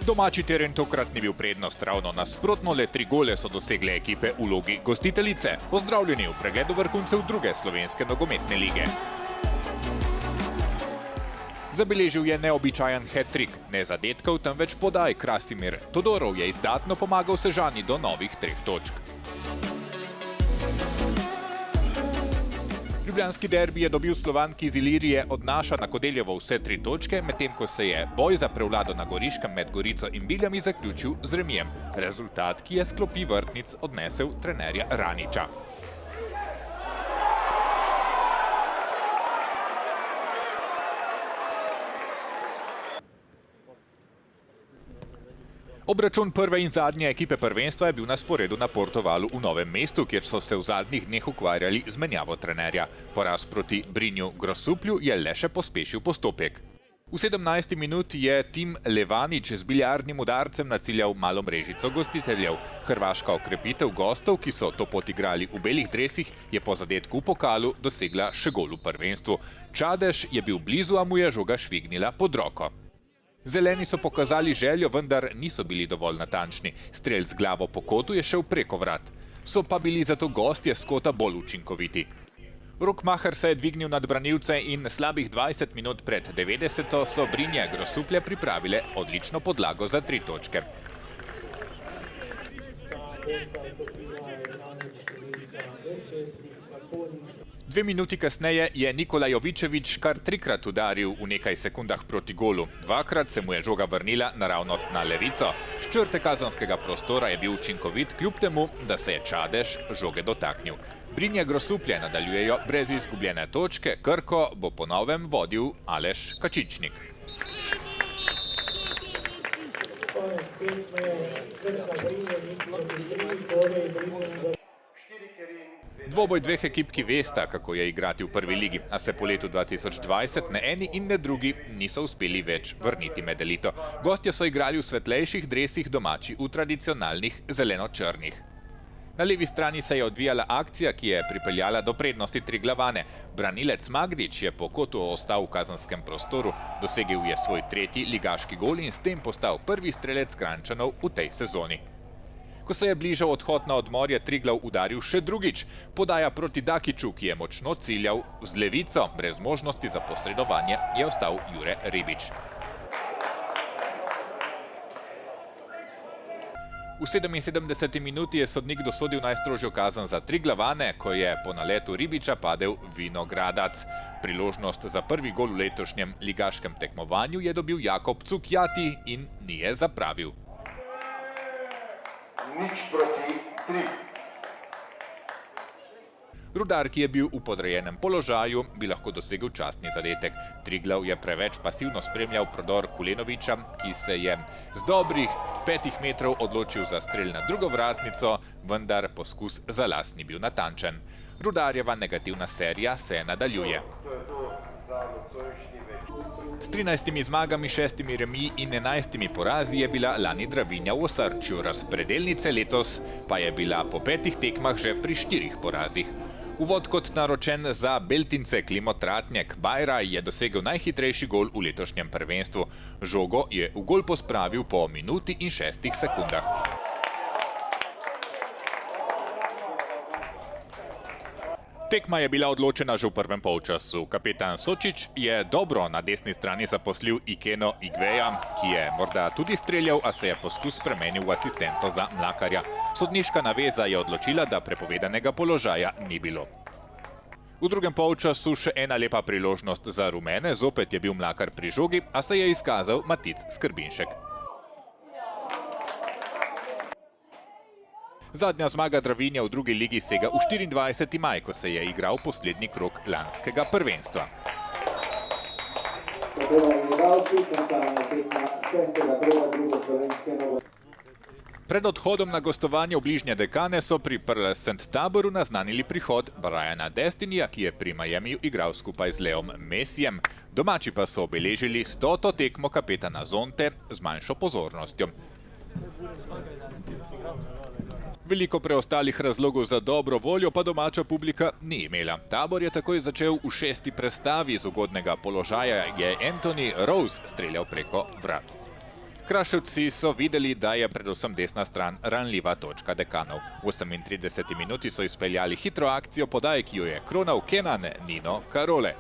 Domači teren tokrat ni bil prednost, ravno nasprotno, le 3 gole so dosegle ekipe v vlogi gostiteljice. Pozdravljeni v pregledu vrhuncev druge slovenske nogometne lige. Zabeležil je neobičajen hat-trick, ne zadetkov, temveč podaj. Krasimir Todorov je izdatno pomagal Sežani do novih 3 točk. Ljubljanski derbi je dobil Slovan, ki iz Ilirije odnaša na Kodeljevo vse 3 točke, medtem ko se je boj za prevlado na Goriškem med Gorico in Biljami zaključil z remijem. Rezultat, ki je s klopi vrtnic odnesel trenerja Raniča. Obračun prve in zadnje ekipe prvenstva je bil na sporedu na Portovalu v Novem mestu, kjer so se v zadnjih dneh ukvarjali z menjavo trenerja. Poraz proti Brinju Grosuplju je le še pospešil postopek. V 17. minuti je Tim Levanič z biljardnim udarcem naciljal malo mrežico gostiteljev. Hrvaška okrepitev gostov, ki so to pot igrali v belih dresih, je po zadetku v pokalu dosegla še gol v prvenstvu. Čadež je bil blizu, a mu je žoga švignila pod roko. Zeleni so pokazali željo, vendar niso bili dovolj natančni. Strel z glavo po kotu je šel preko vrat. So pa bili zato gostje s kota bolj učinkoviti. Rokmaher se je dvignil nad branilce in slabih 20 minut pred 90. so Brinje Grosuplje pripravile odlično podlago za 3 točke. Dve minuti kasneje je Nikola Jovičević kar 3-krat udaril v nekaj sekundah proti golu. 2-krat se mu je žoga vrnila naravnost na levico. S črte kazenskega prostora je bil učinkovit, kljub temu, da se je Čadež žoge dotaknil. Brinje Grosuplje nadaljujejo brez izgubljene točke, Krko bo po novem vodil Aleš Kačičnik. Dvoboj dveh ekip, ki vesta, kako je igrati v prvi ligi, a se po letu 2020 ne eni in ne drugi niso uspeli več vrniti med elito. Gostje so igrali v svetlejših dresih, domači v tradicionalnih zeleno-črnih. Na levi strani se je odvijala akcija, ki je pripeljala do prednosti Triglavane. Branilec Magdič je po kotu ostal v kazenskem prostoru, dosegel je svoj 3. ligaški gol in s tem postal prvi strelec Kranjčanov v tej sezoni. Ko se je bližal odhod na odmor, je Triglav udaril še drugič. Podaja proti Dakiću, ki je močno ciljal z levico. Brez možnosti za posredovanje je ostal Jure Ribič. V 77. minuti je sodnik dosodil najstrožjo kazen za Triglavane, ko je po naletu Ribiča padel Vinogradac. Priložnost za prvi gol v letošnjem ligaškem tekmovanju je dobil Jakob Cukjati in ni je zapravil. 0-3. Rudar, ki je bil v podrejenem položaju, bi lahko dosegel častni zadetek. Triglav je preveč pasivno spremljal prodor Kulenovića, ki se je z dobrih 5 metrov odločil za strel na drugo vratnico, vendar poskus za las ni bil natančen. Rudarjeva negativna serija se nadaljuje. S 13 zmagami, 6 remiji in 11 porazi je bila lani Dravinja v osrčju razpredelnice, letos pa je bila po 5 tekmah že pri 4 porazih. Uvod kot naročen za Beltince Klimo Tratnjak Bajraj je dosegel najhitrejši gol v letošnjem prvenstvu. Žogo je v gol pospravil po minuti in 6 sekundah. Tekma je bila odločena že v prvem polčasu. Kapetan Sočič je dobro na desni strani zaposlil Ikeno Igveja, ki je morda tudi streljal, a se je poskus spremenil v asistenco za Mlakarja. Sodniška naveza je odločila, da prepovedanega položaja ni bilo. V drugem polčasu še ena lepa priložnost za rumene, zopet je bil Mlakar pri žogi, a se je izkazal Matic Skrbinšek. Zadnja zmaga Dravinja v drugi ligi sega v 24. maj, ko se je igral poslednji krog lanskega prvenstva. Pred odhodom na gostovanje v bližnje Dekane so pri St. Taboru naznanili prihod Briana Destinija, ki je pri Miamiju igral skupaj z Leom Messijem. Domači pa so obeležili 100. tekmo kapetana Zonte z manjšo pozornostjo. Veliko preostalih razlogov za dobro voljo pa domača publika ni imela. Tabor je takoj začel v 6. prestavi, z ugodnega položaja je Anthony Rose streljal preko vrat. Kraševci so videli, da je predvsem desna stran ranljiva točka Dekanov. V 38 minuti so izpeljali hitro akcijo podaje, ki jo je kronal Kenan Nino Karole.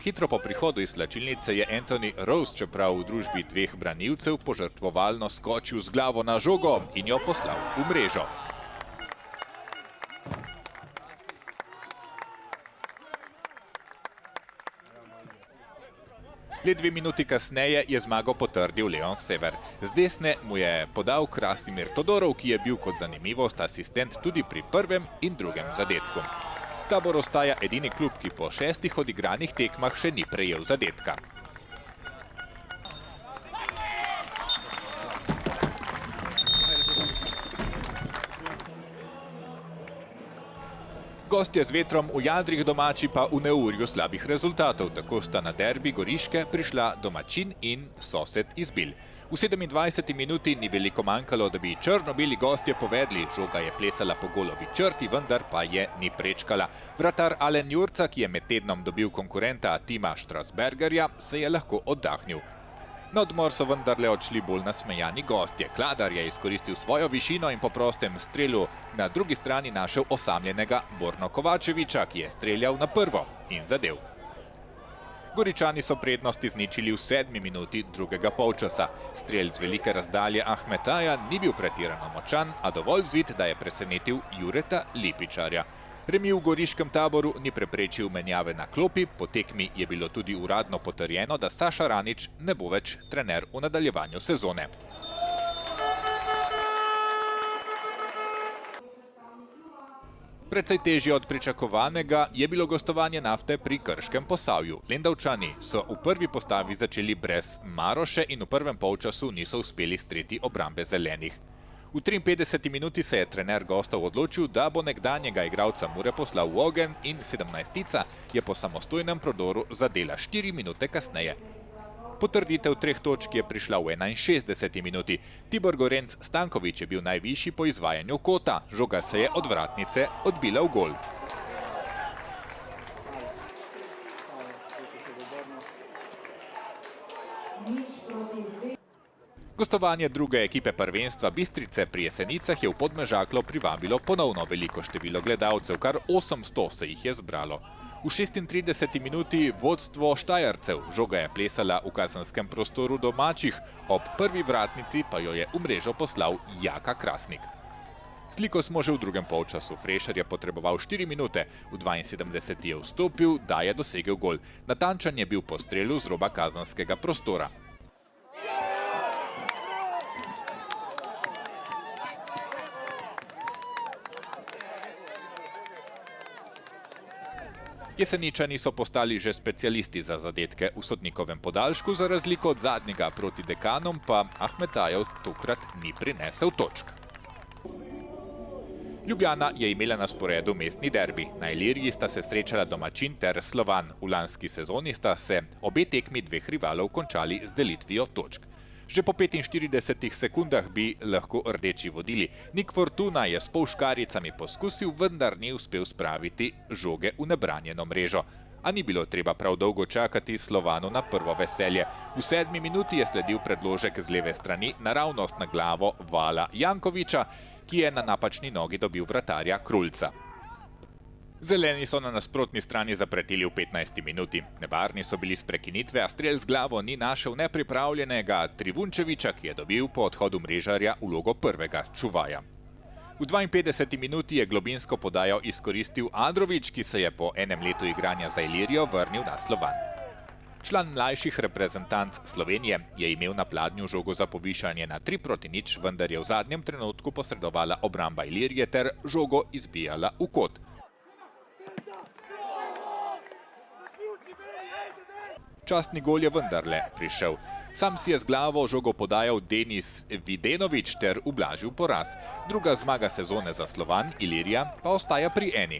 Hitro po prihodu iz slačilnice je Anthony Rose, čeprav v družbi dveh branilcev, požrtvovalno skočil z glavo na žogo in jo poslal v mrežo. Le 2 minuti kasneje je zmago potrdil Leon Sever. Z desne mu je podal Krasimir Todorov, ki je bil kot zanimivost asistent tudi pri prvem in drugem zadetku. Tabor ostaja edini klub, ki po 6 odigranih tekmah še ni prejel zadetka. Gostje z vetrom v jadrih, domači pa v neurju slabih rezultatov. Tako sta na derbi Goriške prišla domačin in sosed iz Bil. V 27 minuti ni veliko manjkalo, da bi črno-beli gostje povedli. Žoga je plesala po golovi črti, vendar pa je ni prečkala. Vratar Alen Jurca, ki je med tednom dobil konkurenta Tima Strasbergerja, se je lahko oddahnil. Na odmor so vendarle odšli bolj nasmejani gostje. Kladar je izkoristil svojo višino in po prostem strelu na drugi strani našel osamljenega Borno Kovačeviča, ki je streljal na prvo in zadel. Goričani so prednost izničili v 7 minuti drugega polčasa. Strel z velike razdalje Ahmetaja ni bil pretirano močan, a dovolj zvit, da je presenetil Jureta Lipičarja. Remi v goriškem Taboru ni preprečil menjave na klopi, po tekmi je bilo tudi uradno potrjeno, da Saša Ranič ne bo več trener v nadaljevanju sezone. Precej težje od pričakovanega je bilo gostovanje Nafte pri Krškem Posavju. Lendavčani so v prvi postavi začeli brez Maroše in v prvem polčasu niso uspeli streti obrambe zelenih. V 53 minuti se je trener gostov odločil, da bo nekdanjega igralca Mure poslal v ogenj in 17-tica je po samostojnem prodoru zadela 4 minute kasneje. Potrditev 3 točk je prišla v 61 minuti. Tibor Gorenc Stanković je bil najvišji po izvajanju kota. Žoga se je od vratnice odbila v gol. Gostovanje druge ekipe prvenstva Bistrice pri Jesenicah je v Podmežaklo privabilo ponovno veliko število gledalcev, kar 800 se jih je zbralo. V 36 minuti vodstvo Štajercev. Žoga je plesala v kazenskem prostoru domačih, ob prvi vratnici pa jo je v mrežo poslal Jaka Krasnik. Sliko smo že v drugem polčasu. Frešer je potreboval 4 minute, v 72 je vstopil, da je dosegel gol. Natančen je bil po strelu z roba kazenskega prostora. Jeseničani so postali že specialisti za zadetke v sodnikovem podaljšku, za razliko od zadnjega proti Dekanom pa Ahmetajev tokrat ni prinesel točk. Ljubljana je imela na sporedu mestni derbi. Na Iliriji sta se srečala domačin ter Slovan. V lanski sezoni sta se obe tekmi dveh rivalov končali z delitvijo točk. Že po 45 sekundah bi lahko rdeči vodili. Nik Fortuna je s polškaricami poskusil, vendar ni uspel spraviti žoge v nebranjeno mrežo. A ni bilo treba prav dolgo čakati Slovanu na prvo veselje. V 7 minuti je sledil predložek z leve strani naravnost na glavo Vala Jankoviča, ki je na napačni nogi dobil vratarja Krulca. Zeleni so na nasprotni strani zapretili v 15 minuti. Nevarni so bili s prekinitve, a strel z glavo ni našel nepripravljenega Trivunčeviča, ki je dobil po odhodu mrežarja vlogo prvega čuvaja. V 52 minuti je globinsko podajo izkoristil Androvič, ki se je po enem letu igranja za Ilirijo vrnil na Slovan. Član mlajših reprezentanc Slovenije je imel na pladnju žogo za povišanje na 3-0, vendar je v zadnjem trenutku posredovala obramba Ilirije ter žogo izbijala v kot. Častni gol je vendarle prišel. Sam si je z glavo žogo podajal Denis Videnovič ter ublažil poraz. Druga zmaga sezone za Slovan, Ilirija, pa ostaja pri eni.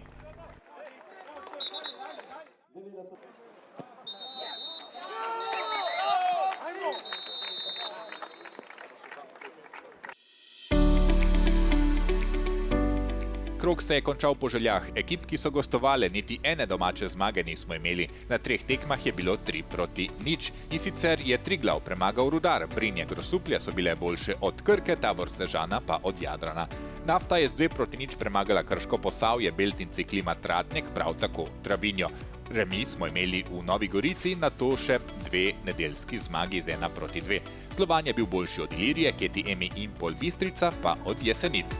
Krog se je končal po željah ekip, ki so gostovale, niti ene domače zmage nismo imeli. Na 3 tekmah je bilo 3-0. In sicer je Triglav premagal Rudar, Brinje Grosuplje so bile boljše od Krke, Tabor Sežana pa od Jadrana. Nafta je z 2-0 premagala Krško Posavje, Beltinci Klima Tratnik, prav tako Dravinjo. Remi smo imeli v Novi Gorici, nato še 2 nedeljski zmagi z 1-2. Slovan je bil boljši od Ilirije, Keti Emi in Pol Bistrica pa od Jesenic.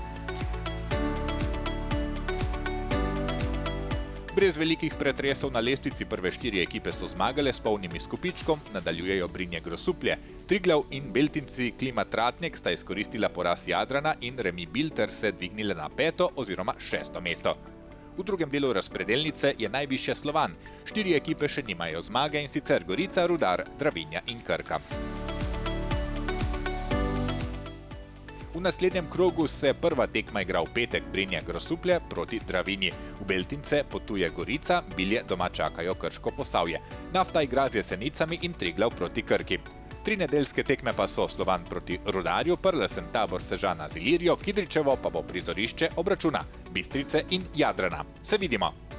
Brez velikih pretresov na lestvici prve 4 ekipe so zmagale s polnim izkupičkom, nadaljujejo Brinje Grosuplje. Triglav in Beltinci Klima Tratnik sta izkoristila poraz Jadrana in Remi Bilter se dvignile na 5. oziroma 6. mesto. V drugem delu razpredelnice je najvišje Slovan. 4 ekipe še nimajo zmage, in sicer Gorica, Rudar, Dravinja in Krka. V naslednjem krogu se prva tekma igra v petek, Brinje Grosuplje proti Dravinji. V Beltince potuje Gorica, Bilje doma čakajo Krško Posavje. Nafta igra z Jesenicami in Triglav proti Krki. 3 nedeljske tekme pa so Slovan proti Rudarju, Prlesen Tabor Sežana z Ilirijo, Kidričevo pa bo prizorišče obračuna Bistrice in Jadrana. Se vidimo!